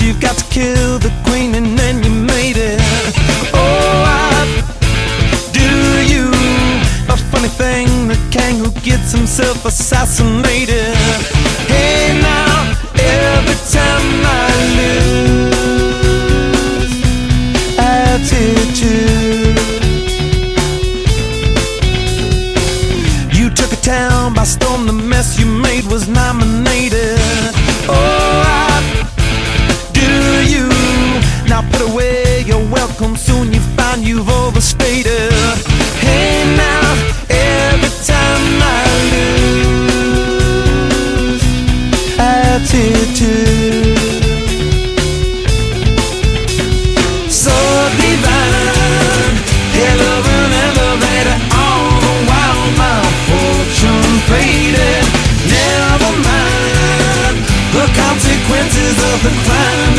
you've got to kill the queen and then you made it. Oh, I do you. A funny thing, the king who gets himself assassinated. Hey now, every time I lose attitude. You took a town by storm, the mess you made was nominated. Oh, I do you. Now put away your welcome, soon you find you've overstated. Hey now, every time I lose attitude. So divine, hell of an elevator, all the while my fortune faded. Never mind the consequences of the crime.